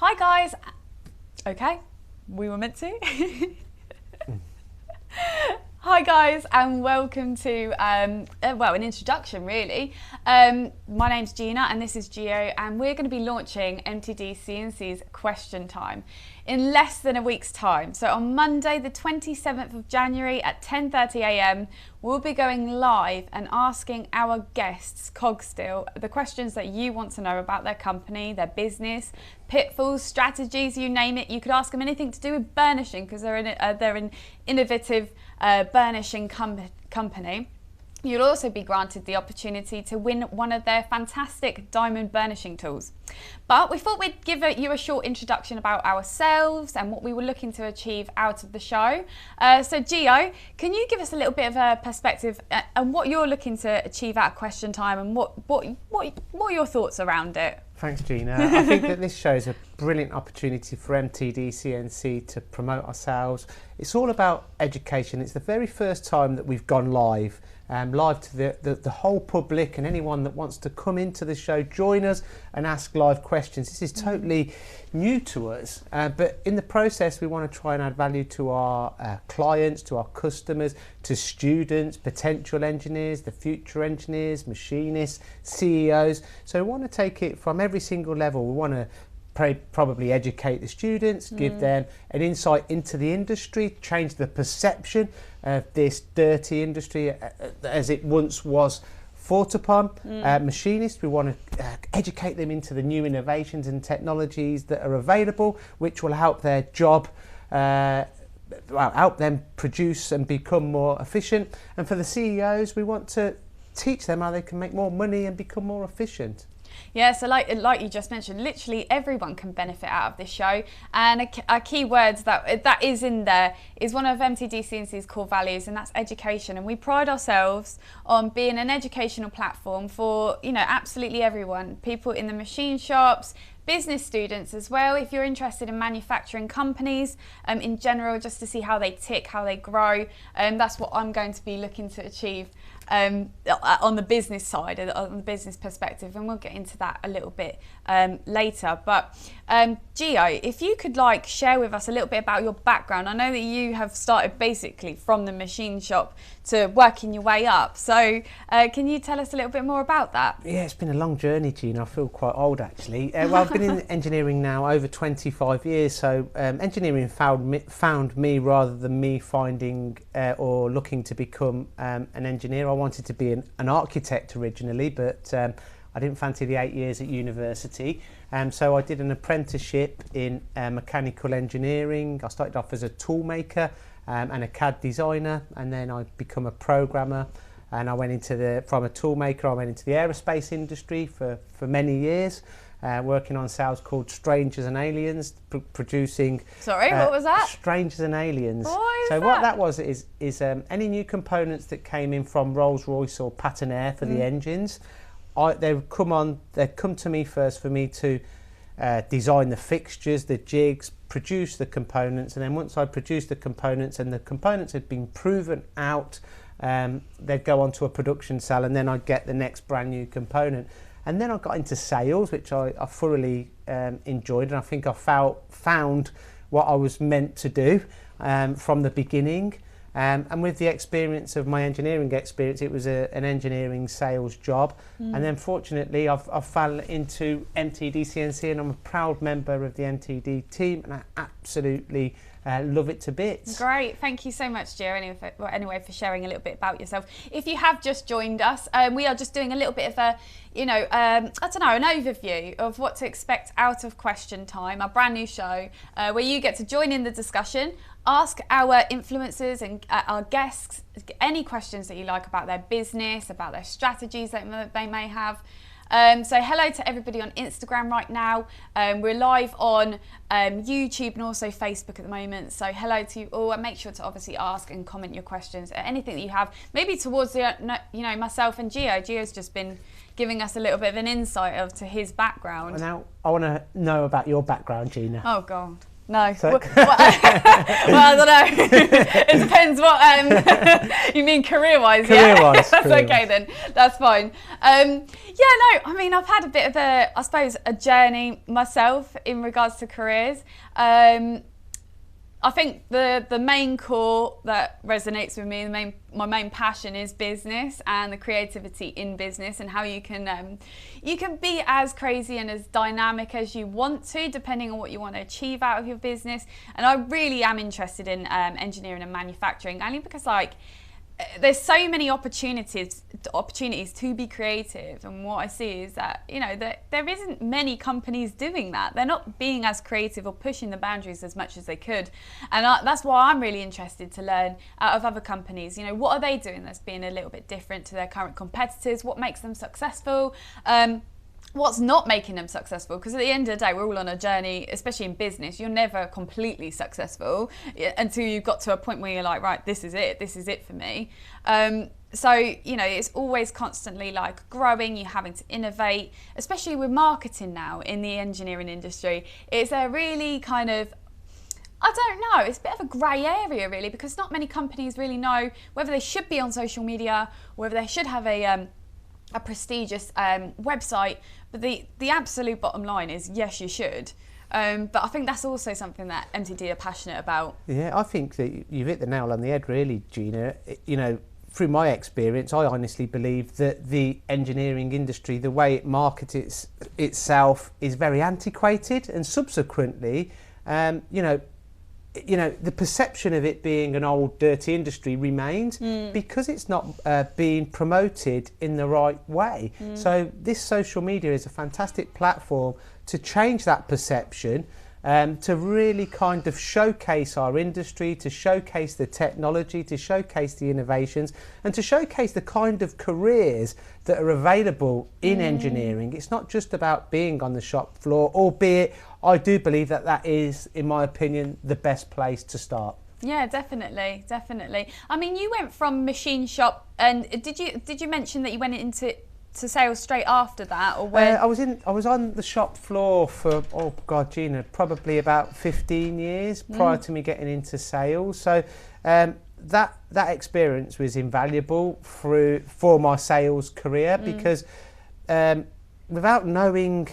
Hi guys. Okay, we were meant to. Hi guys, and welcome to an introduction really. My name's Gina and this is Gio, and we're going to be launching MTD CNC's Question Time in less than a week's time. So on Monday the 27th of January at 10:30 a.m. we'll be going live and asking our guests, Cogsteel, the questions that you want to know about their company, their business, pitfalls, strategies, you name it. You could ask them anything to do with burnishing because they're an innovative burnishing company. You'll also be granted the opportunity to win one of their fantastic diamond burnishing tools. But we thought we'd give you a short introduction about ourselves and what we were looking to achieve out of the show. So Gio, can you give us a little bit of a perspective on what you're looking to achieve at Question Time, and what are your thoughts around it? Thanks, Gina. I think that this show is a brilliant opportunity for MTD CNC to promote ourselves. It's all about education. It's the very first time that we've gone live to the whole public, and anyone that wants to come into the show, join us and ask live questions. This is totally new to us, but in the process we want to try and add value to our clients, to our customers, to students, potential engineers, the future engineers, machinists, CEOs. So we want to take it from every single level. We want to probably educate the students, give them an insight into the industry, change the perception of this dirty industry as it once was thought upon. Machinists, we want to educate them into the new innovations and technologies that are available, which will help their job, help them produce and become more efficient. And for the CEOs, we want to teach them how they can make more money and become more efficient. Yeah, so like you just mentioned, literally everyone can benefit out of this show, and a key words that is in there is one of MTD CNC's core values, and that's education. And we pride ourselves on being an educational platform for, absolutely everyone, people in the machine shops, business students as well, if you're interested in manufacturing companies in general, just to see how they tick, how they grow. That's what I'm going to be looking to achieve on the business side, on the business perspective, and we'll get into that a little bit later. But Gio, if you could share with us a little bit about your background. I know that you have started basically from the machine shop to working your way up, so can you tell us a little bit more about that? Yeah, it's been a long journey, Gina. I feel quite old actually. Well, I've been in engineering now over 25 years, so engineering found me rather than me finding or looking to become an engineer. I wanted to be an architect originally, but I didn't fancy the 8 years at university, so I did an apprenticeship in mechanical engineering. I started off as a tool maker and a CAD designer, and then I become a programmer, and I went from a tool maker I went into the aerospace industry for many years, working on sales called Strangers and Aliens, producing... Sorry, what was that? Strangers and Aliens. What that was is any new components that came in from Rolls-Royce or Pattern-Air for the engines, they'd come to me first for me to design the fixtures, the jigs, produce the components, and then once I produced the components and the components had been proven out, they'd go onto a production cell, and then I'd get the next brand new component. And then I got into sales, which I thoroughly enjoyed, and I think I found what I was meant to do from the beginning. And with the experience of my engineering experience, it was an engineering sales job. And then fortunately, I've fell into MTD CNC, and I'm a proud member of the MTD team, and I absolutely love it to bits. Great, thank you so much, Gio, anyway, for sharing a little bit about yourself. If you have just joined us, we are just doing a little bit of a, an overview of what to expect out of Question Time, our brand new show, where you get to join in the discussion, ask our influencers and our guests any questions that you like about their business, about their strategies that they may have. So hello to everybody on Instagram right now. We're live on YouTube and also Facebook at the moment. So hello to you all, and make sure to obviously ask and comment your questions, anything that you have, maybe towards myself and Gio. Gio's just been giving us a little bit of an insight to his background. Now I want to know about your background, Gina. Oh God. No. So Well, I don't know. It depends what you mean career-wise. Career-wise. That's okay then. That's fine. Yeah, no, I mean, I've had a bit of I suppose, a journey myself in regards to careers. I think the main core that resonates with me, my main passion is business and the creativity in business, and how you can be as crazy and as dynamic as you want to, depending on what you want to achieve out of your business. And I really am interested in engineering and manufacturing, only because there's so many opportunities to be creative, and what I see is that there isn't many companies doing that. They're not being as creative or pushing the boundaries as much as they could, and that's why I'm really interested to learn out of other companies. What are they doing that's being a little bit different to their current competitors? What makes them successful? What's not making them successful? Because at the end of the day, we're all on a journey, especially in business. You're never completely successful until you've got to a point where you're like, right, this is it for me. So, it's always constantly like growing, you're having to innovate, especially with marketing now in the engineering industry. It's a really kind of, I don't know, it's a bit of a grey area really, because not many companies really know whether they should be on social media or whether they should have a prestigious website. But the absolute bottom line is, yes, you should. But I think that's also something that MTD are passionate about. Yeah, I think that you've hit the nail on the head, really, Gina. Through my experience, I honestly believe that the engineering industry, the way it markets itself, is very antiquated, and subsequently, the perception of it being an old, dirty industry remains because it's not being promoted in the right way. So this social media is a fantastic platform to change that perception, to really kind of showcase our industry, to showcase the technology, to showcase the innovations, and to showcase the kind of careers that are available in engineering. It's not just about being on the shop floor, albeit I do believe that is, in my opinion, the best place to start. Yeah, definitely. I mean, you went from machine shop, and did you mention that you went into sales straight after that, or when? I was on the shop floor for Gina, probably about 15 years prior to me getting into sales. So that experience was invaluable for my sales career, because without knowing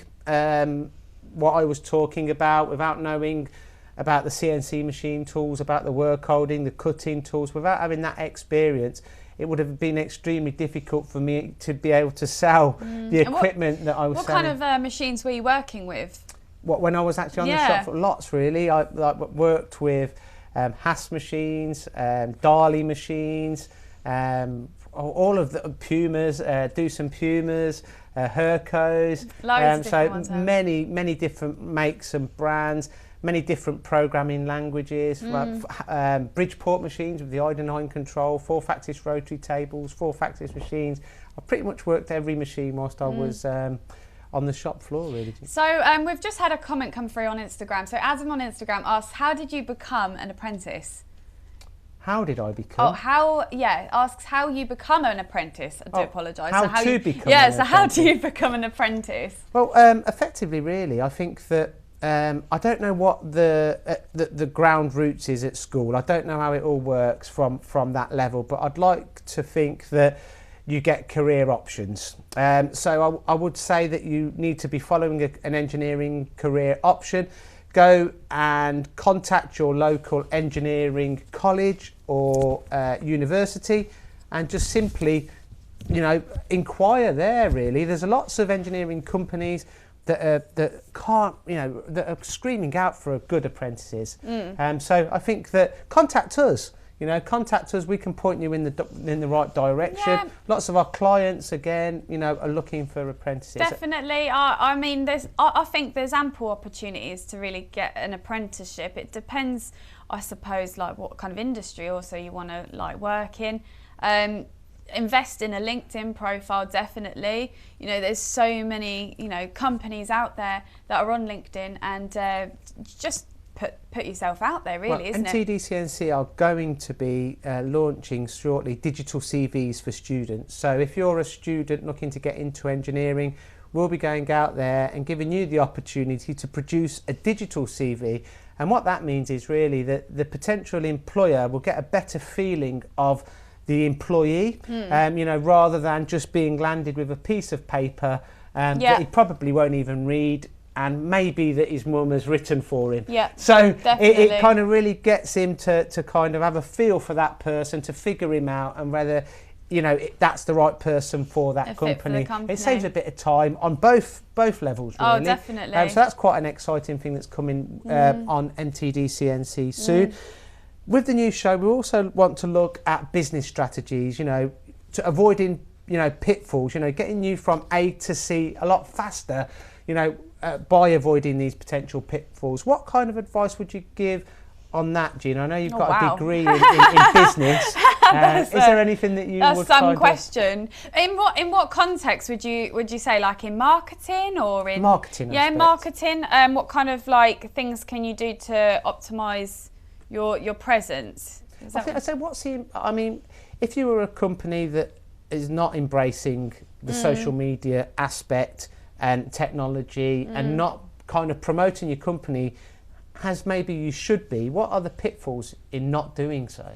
what I was talking about, without knowing about the CNC machine tools, about the work holding, the cutting tools, without having that experience, it would have been extremely difficult for me to be able to sell the equipment that I was selling. What kind of machines were you working with? When I was actually on the shop floor? Lots, really. I worked with Haas machines, Dali machines, all of the Pumas, Doosan Pumas, Hercos. Loads of different ones. Many different makes and brands, many different programming languages, Bridgeport machines with the ID9 control, 4-axis rotary tables, 4-axis machines. I pretty much worked every machine whilst I was on the shop floor, really. So we've just had a comment come through on Instagram. So Adam on Instagram asks, how did you become an apprentice? How did I become? Asks how you become an apprentice. I do apologise. How do you become an apprentice? Well, effectively, really, I think that I don't know what the ground roots is at school. I don't know how it all works from that level, but I'd like to think that you get career options. So I would say that you need to be following an engineering career option. Go and contact your local engineering college or university, and just simply, inquire there. Really, there's lots of engineering companies that are screaming out for good apprentices. So I think that contact us. We can point you in the right direction. Yeah. Lots of our clients, again, are looking for apprentices. Definitely. I think there's ample opportunities to really get an apprenticeship. It depends, I suppose, like what kind of industry also you want to work in. Invest in a LinkedIn profile, definitely. There's so many companies out there that are on LinkedIn, and just put yourself out there, really, isn't it? MTD CNC are going to be launching shortly digital CVs for students. So if you're a student looking to get into engineering, we'll be going out there and giving you the opportunity to produce a digital CV. And what that means is really that the potential employer will get a better feeling of the employee, rather than just being landed with a piece of paper that he probably won't even read, and maybe that his mum has written for him. Yeah, so it kind of really gets him to kind of have a feel for that person, to figure him out, and whether that's the right person for that company. It saves a bit of time on both levels, really. Oh, definitely. So that's quite an exciting thing that's coming on MTD CNC soon. With the new show, we also want to look at business strategies, to avoiding, pitfalls, getting you from A to C a lot faster, by avoiding these potential pitfalls. What kind of advice would you give on that, Gina? I know you've got a degree in business. Is there anything that you that's would some question. In what context would you say, like in marketing or in marketing? Yeah, in marketing. What kind of things can you do to optimize your presence? I'd say if you were a company that is not embracing the social media aspect and technology and not kind of promoting your company as maybe you should be, what are the pitfalls in not doing so?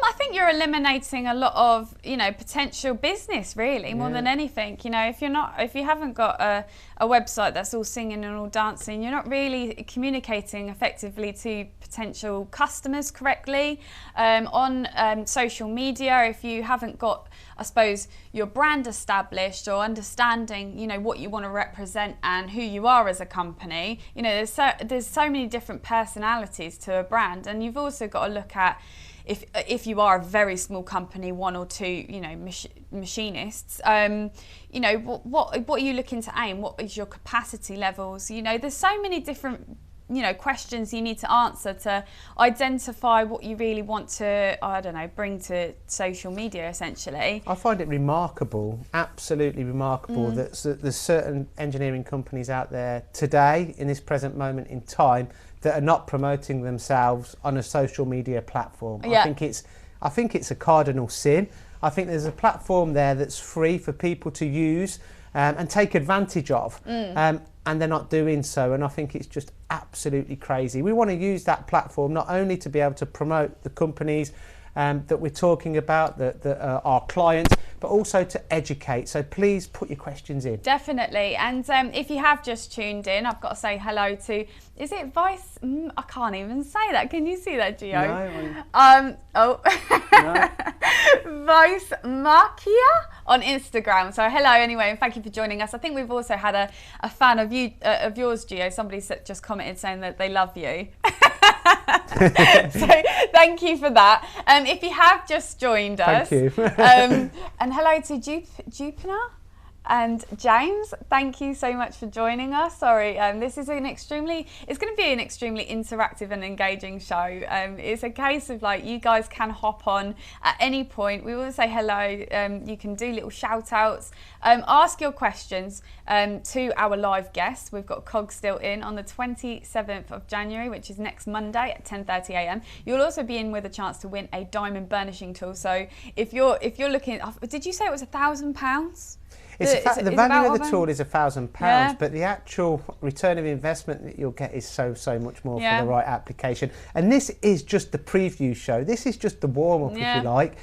I think you're eliminating a lot of potential business, really, more than anything. If you haven't got a website that's all singing and all dancing, you're not really communicating effectively to potential customers correctly. On social media, if you haven't got, I suppose, your brand established or understanding, what you want to represent and who you are as a company, there's so many different personalities to a brand, and you've also got to look at if you are a very small company, one or two, machinists, what are you looking to aim? What is your capacity levels? There's so many different questions you need to answer to identify what you really want to, bring to social media, essentially. I find it remarkable, absolutely remarkable, that there's certain engineering companies out there today, in this present moment in time, that are not promoting themselves on a social media platform. Yeah. I think it's a cardinal sin. I think there's a platform there that's free for people to use and take advantage of. And they're not doing so, and I think it's just absolutely crazy. We want to use that platform not only to be able to promote the companies that we're talking about, that are our clients, but also to educate. So please put your questions in. Definitely. And if you have just tuned in, I've got to say hello to, is it Vice? I can't even say that. Can you see that, Gio? No. Vice Markia on Instagram. So hello anyway, and thank you for joining us. I think we've also had a fan of yours, Gio. Somebody just commented saying that they love you. So thank you for that. If you have just joined us, thank you. And hello to Jupiter and James. Thank you so much for joining us. Sorry, this is it's going to be an extremely interactive and engaging show. It's a case of you guys can hop on at any point. We will say hello. You can do little shout outs. Ask your questions to our live guests. We've got Cogstill in on the 27th of January, which is next Monday at 10:30 a.m. You'll also be in with a chance to win a diamond burnishing tool. So if you're looking, did you say it was £1,000? The value of the tool is £1,000, but the actual return of investment that you'll get is so much more for the right application. And this is just the preview show. This is just the warm-up, if you like.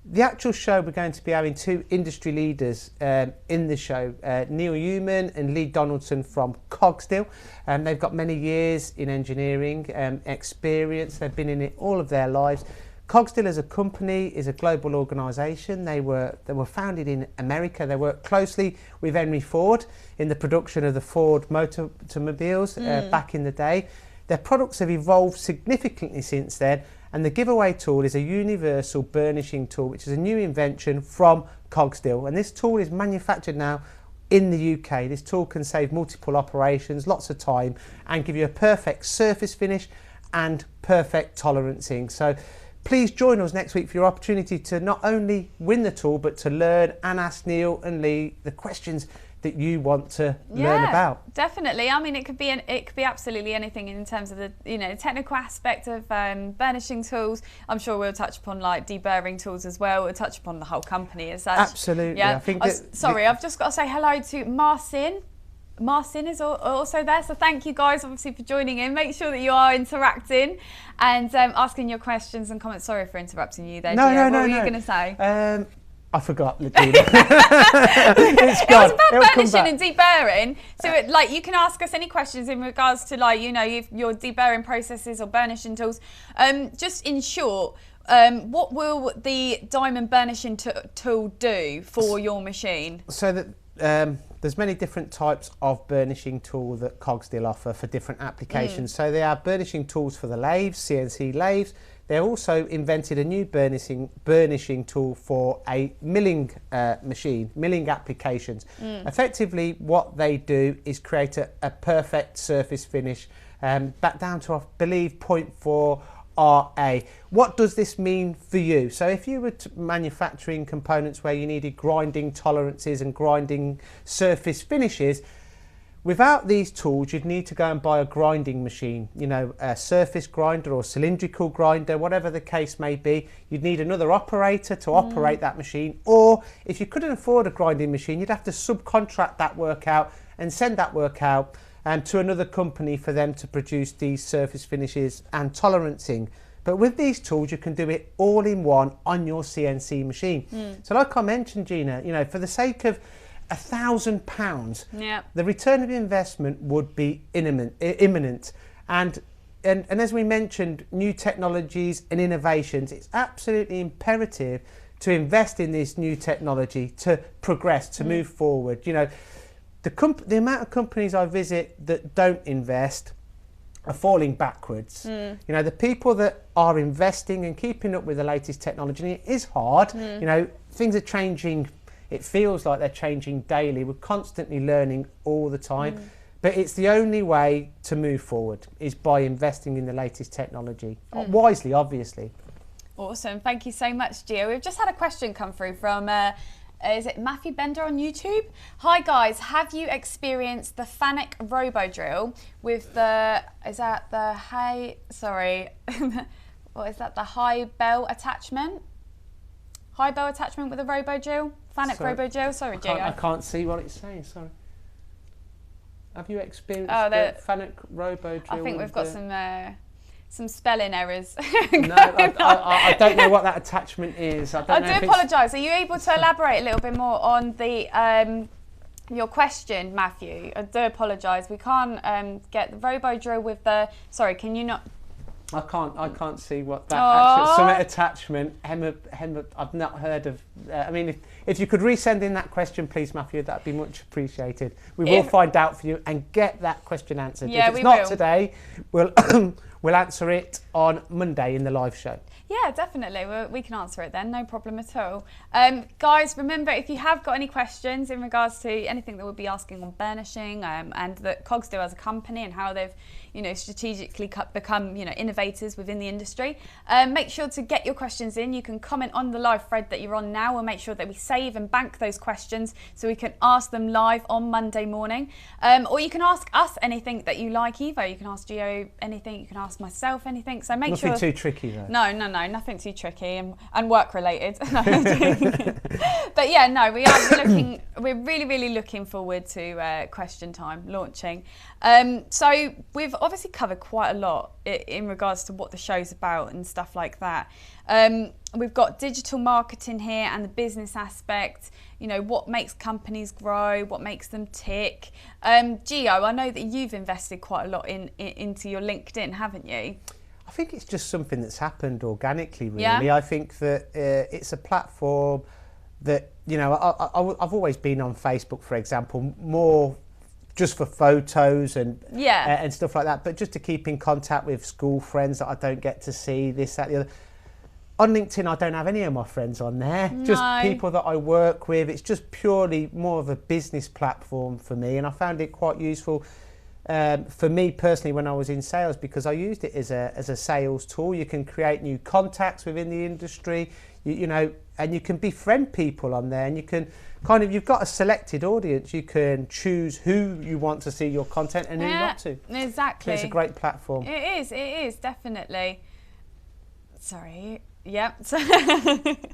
The actual show, we're going to be having two industry leaders in the show, Neil Heumann and Lee Donaldson from Cogstill. They've got many years in engineering experience. They've been in it all of their lives. Cogstill as a company is a global organisation. They were founded in America. They worked closely with Henry Ford in the production of the Ford automobiles back in the day. Their products have evolved significantly since then, and the giveaway tool is a universal burnishing tool, which is a new invention from Cogstill. And this tool is manufactured now in the UK. This tool can save multiple operations, lots of time, and give you a perfect surface finish and perfect tolerancing. So please join us next week for your opportunity to not only win the tool, but to learn and ask Neil and Lee the questions that you want to learn about. Definitely. I mean, it could be absolutely anything in terms of the technical aspect of burnishing tools. I'm sure we'll touch upon like deburring tools as well. We'll touch upon the whole company as such. Absolutely. Yeah. I think I've just got to say hello to Marcin. Marcin is also there, so thank you guys obviously for joining in. Make sure that you are interacting and asking your questions and comments. Sorry for interrupting you there, Gio. What were you going to say? I forgot, Latina. It's gone. It was about burnishing and deburring. So you can ask us any questions in regards to your deburring processes or burnishing tools. Just in short, what will the diamond burnishing tool do for your machine? So that there's many different types of burnishing tool that Cogsdill offer for different applications. So they are burnishing tools for the lathes, CNC lathes. They also invented a new burnishing tool for a milling machine, milling applications. Effectively, what they do is create a perfect surface finish, back down to, I believe, 0.4 RA. What does this mean for you? So if you were manufacturing components where you needed grinding tolerances and grinding surface finishes, without these tools, you'd need to go and buy a grinding machine, a surface grinder or cylindrical grinder, whatever the case may be. You'd need another operator to operate that machine. Or if you couldn't afford a grinding machine, you'd have to subcontract that work out and send that work out to another company for them to produce these surface finishes and tolerancing. But with these tools, you can do it all in one on your CNC machine. So like I mentioned, Gina, for the sake of £1,000, the return of investment would be imminent. And as we mentioned, new technologies and innovations, it's absolutely imperative to invest in this new technology to progress, to move forward. The amount of companies I visit that don't invest are falling backwards. The people that are investing and keeping up with the latest technology, and it is hard. Things are changing. It feels like they're changing daily. We're constantly learning all the time. But it's the only way to move forward is by investing in the latest technology. Wisely, obviously. Awesome. Thank you so much, Gio. We've just had a question come through from, is it Matthew Bender on YouTube? Hi guys, have you experienced the Fanuc Robo Drill with the high bell attachment? High bell attachment with a Robo Drill? Fanuc Robo Drill? Sorry, Gio. I can't see what it's saying, sorry. Have you experienced the Fanuc Robo Drill? I think we've got some spelling errors. No, I don't know what that attachment is. I do apologise. Are you able to elaborate a little bit more on the your question, Matthew? I do apologise. We can't get the Robo Drill with the. Sorry, can you not? I can't see what that summit attachment. I've not heard of. I mean, if you could resend in that question, please, Matthew, that'd be much appreciated. We will find out for you and get that question answered. Yeah, if it's not today, we'll we'll answer it on Monday in the live show. Yeah, definitely. We can answer it then, no problem at all. Guys, remember, if you have got any questions in regards to anything that we'll be asking on burnishing and that Cogsdill as a company and how they've strategically become innovators within the industry, make sure to get your questions in. You can comment on the live thread that you're on now. We'll make sure that we save and bank those questions so we can ask them live on Monday morning. Or you can ask us anything that you like either. You can ask Gio anything, you can ask myself anything. So make sure. Nothing too tricky though. No, nothing too tricky and work related. But yeah, no, we're really looking forward to Question Time launching. So we've obviously covered quite a lot in regards to what the show's about and stuff like that. We've got digital marketing here and the business aspect, what makes companies grow, what makes them tick. Gio, I know that you've invested quite a lot into your LinkedIn, haven't you? I think it's just something that's happened organically, really. Yeah. I think that it's a platform that, I've always been on Facebook, for example, more just for photos and stuff like that, but just to keep in contact with school friends that I don't get to see, this, that, the other. On LinkedIn, I don't have any of my friends on there, just people that I work with. It's just purely more of a business platform for me, and I found it quite useful for me personally when I was in sales, because I used it as a sales tool. You can create new contacts within the industry. and you can befriend people on there, and you can kind of, you've got a selected audience. You can choose who you want to see your content and who not to. Exactly. So it's a great platform. It is definitely. Sorry. Yep. So, it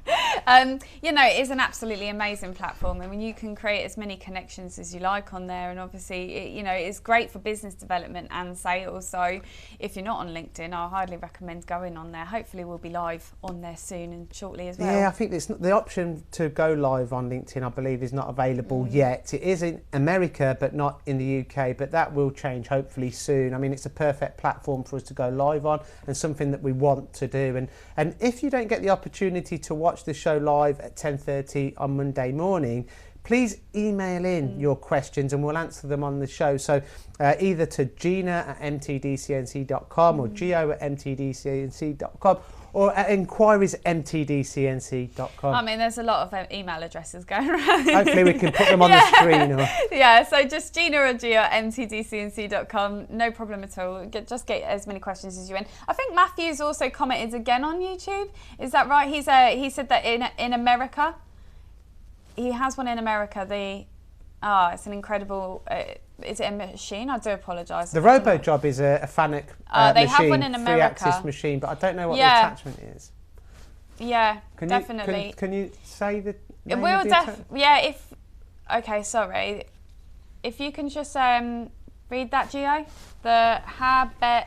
is an absolutely amazing platform. I mean, you can create as many connections as you like on there, and obviously, it's great for business development and sales. So, if you're not on LinkedIn, I highly recommend going on there. Hopefully, we'll be live on there soon and shortly as well. Yeah, I think the option to go live on LinkedIn, I believe, is not available yet. It is in America, but not in the UK. But that will change hopefully soon. I mean, it's a perfect platform for us to go live on, and something that we want to do. And if you don't get the opportunity to watch the show live at 10:30 on Monday morning, please email in your questions and we'll answer them on the show. So either to gina@mtdcnc.com or gio@mtdcnc.com or at inquiries@mtdcnc.com. I mean, there's a lot of email addresses going around. Hopefully we can put them on the screen. Yeah, so just Gina or gio@mtdcnc.com, no problem at all. Just get as many questions as you want. I think Matthew's also commented again on YouTube. Is that right? He said that in America, he has one in America. It's an incredible. Is it a machine? I do apologise. The RoboJob is a FANUC they machine, have one in America. 3-axis machine, but I don't know what the attachment is. Yeah, definitely. Can you say the name We'll of the attachment? Sorry. If you can just read that, Gio. The Haberly.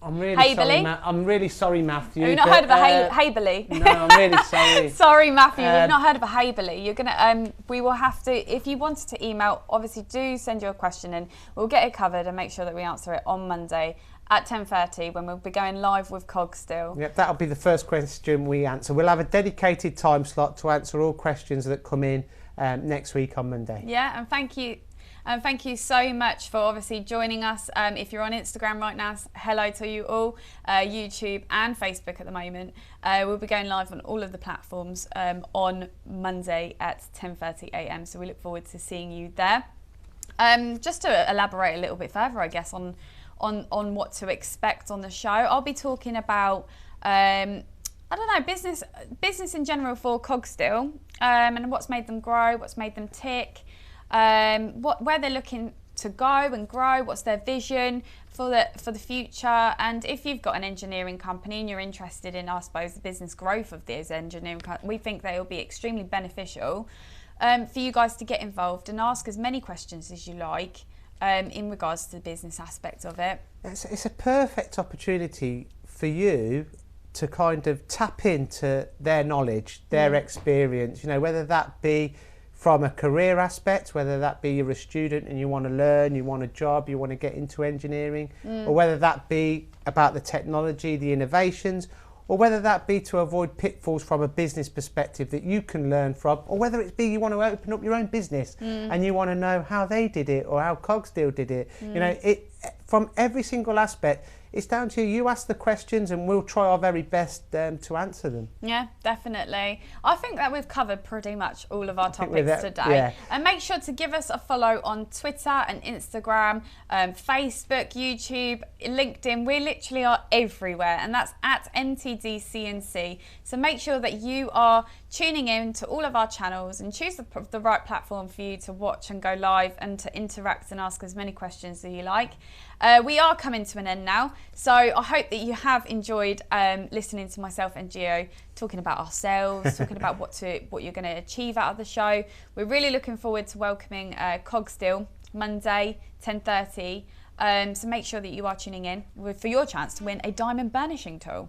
I'm really sorry, Matthew. Have you not heard of a Haberly? No, I'm really sorry. Sorry, Matthew. You've not heard of a Haberly. You're gonna. We will have to. If you wanted to email, obviously do send your question in. We'll get it covered and make sure that we answer it on Monday at 10:30 when we'll be going live with Cogstill. Yep, that'll be the first question we answer. We'll have a dedicated time slot to answer all questions that come in next week on Monday. Yeah, and thank you. Thank you so much for obviously joining us. If you're on Instagram right now, hello to you all, YouTube and Facebook at the moment. We'll be going live on all of the platforms on Monday at 10:30 a.m. So we look forward to seeing you there. Just to elaborate a little bit further, I guess, on what to expect on the show, I'll be talking about business in general for Cogstill, and what's made them grow, what's made them tick. Where they're looking to go and grow, what's their vision for the future, and if you've got an engineering company and you're interested in, I suppose, the business growth of these engineering companies, we think they will be extremely beneficial for you guys to get involved and ask as many questions as you like in regards to the business aspect of it. It's a perfect opportunity for you to kind of tap into their knowledge, their experience, whether that be from a career aspect, whether that be you're a student and you want to learn, you want a job, you want to get into engineering, or whether that be about the technology, the innovations, or whether that be to avoid pitfalls from a business perspective that you can learn from, or whether it be you want to open up your own business and you want to know how they did it or how Cogstill did it. It from every single aspect. It's down to you. You ask the questions and we'll try our very best to answer them. Yeah, definitely. I think that we've covered pretty much all of our topics today. Yeah. And make sure to give us a follow on Twitter and Instagram, Facebook, YouTube, LinkedIn. We literally are everywhere, and that's at MTDCNC. So make sure that you are tuning in to all of our channels and choose the right platform for you to watch and go live and to interact and ask as many questions as you like. We are coming to an end now, so I hope that you have enjoyed listening to myself and Gio talking about ourselves, talking about what you're going to achieve out of the show. We're really looking forward to welcoming Cogstill Monday 10:30. So make sure that you are tuning in for your chance to win a diamond burnishing tool.